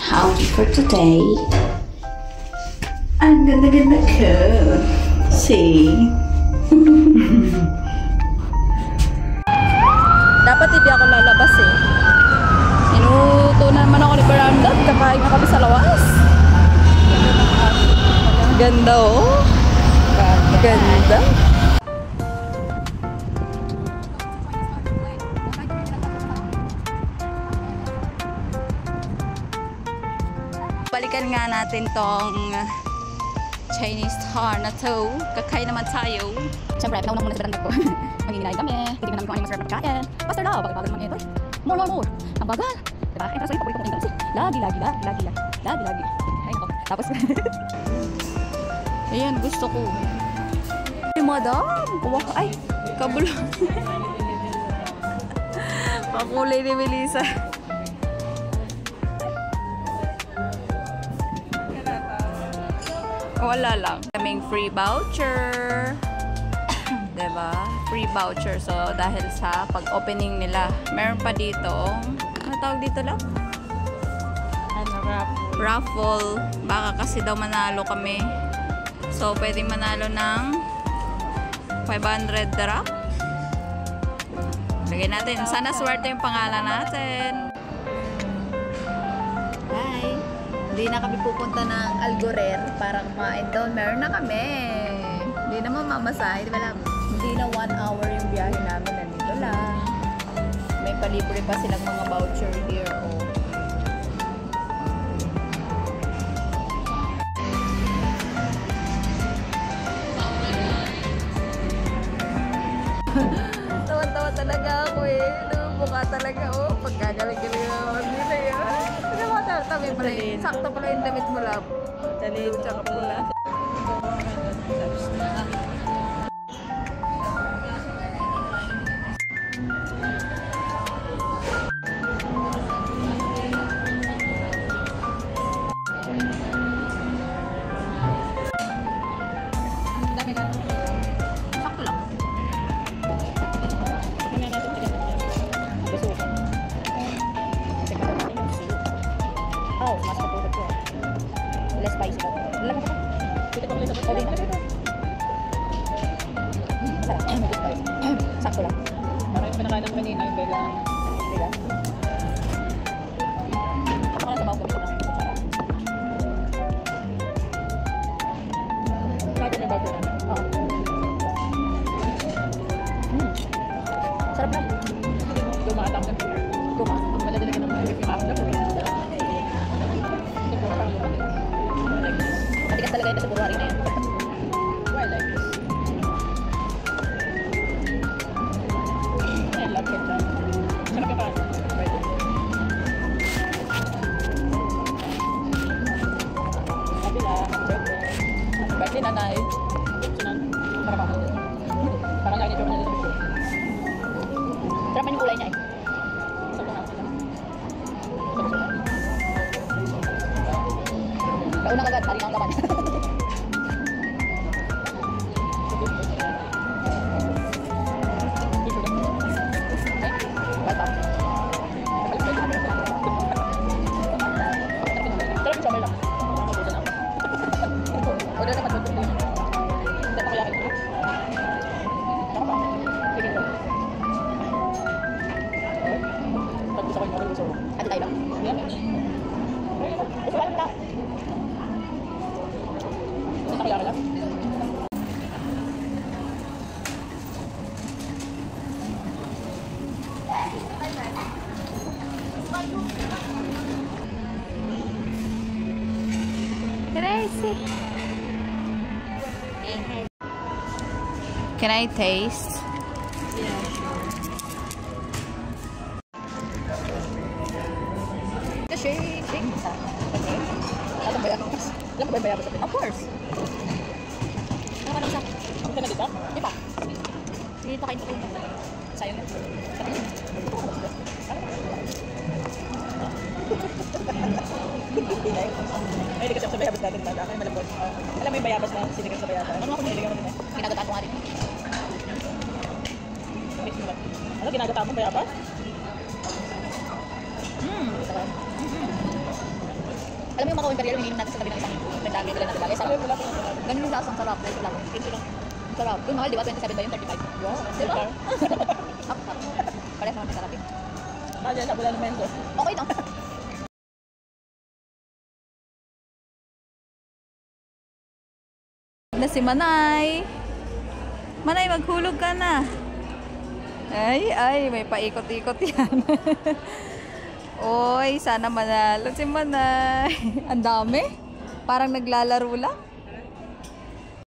outfit for today. Ang ganda-ganda ko. See? Dapat hindi ako lalabas eh. Inuto na naman ako ni Veranda. Kakain na kami sa lawas. Ganda oh. Ganda. Balikan nga natin tong Chinese star na to. Kakain naman tayo. Siyempre, pinauna muna sa Veranda ko. Magiginahin kami. Titignan namin kung ano yung masarap na pagkain. Faster daw. Bagal-bagal naman ito. More. Ang bagal. Diba? Ay, parang paborito ko kung kasi. Lagi. Ay, ko. Tapos, ayan, gusto ko. Ay, madam. Ay, kabulo. Pakulay ni Melissa. Wala lang. Kaming free voucher. Diba? Free voucher. So, dahil sa pag-opening nila, meron pa dito. Ano tawag dito lang? Raffle. Baka kasi daw manalo kami. So, pwedeng manalo ng 500 darap. Lagay natin. Sana swerte yung pangalan natin. Hi! Hindi na kami pupunta ng Algorer para kumain doon. Meron na kami. Hindi naman mamasahe. Hindi na 1 hour yung biyahe namin. Nandito lang. May palibre pa silang mga voucher here. Oh. Tawa-tawa talaga ako eh. Mukha talaga oh. Pagkagaling-galing naman nila yun. Tabi pala yun. Sakto pala yung damit mo lang. Dalit, tsaka pula. Sakto lang. Oh, mas kapulot ko. Less spicy daw. Wala ka pa. Pwede pa ulit sa pwede na. Masarap. May spicy. Sakto lang. Parang yung pinakain ng kanina yung bela. Bela? Ako na sa bawang gawin ko lang. Bakit may bawang na? Oo. Sarap na. Tumatak na. Tumatak. Ang maladala ka ng mga yung na po. Matigas talaga ito sa buruhari na yan. Why like this? I love it. Sarap ka pa. Kabila. Birthday nanay. Sarap ako. Parang lagi nito na dito. Sarap man yung kulay niya eh. Kaunang agad, taling ang laman. Ate tayo lang. Can I taste? Yeah, sure. The shake. Okay. Alam ba yan? Alam ba bayabas natin? Of course. Ano ka nang isa? Ang ka na dito? Di ba? Dito kayo. Sayang yan. Ay, hindi kasi ako sa bayabas natin baga. Kaya malapot. Alam mo yung bayabas na sinigang sa bayabas. Ano ako niligang mo din eh? Ginagataan ko nga rin. Ano, ginagataan mo bayabas? Alam mo yung Macau Imperial, yung natin sa tabi ng isang nagdagay nila natin bagay. Sarap. Ganun yung lasang sarap. Dahil sarap. Sarap. Yung mahal, di ba? 27 ba yun? 35? Yeah, Di ba? Parehas naman masarap eh. Bagay sa bulan naman ko. Okay no? Na si Manay. Manay, maghulog ka na. Ay, may paikot-ikot yan. Oy, sana manalo si Manay. Ang dami. Parang naglalaro lang.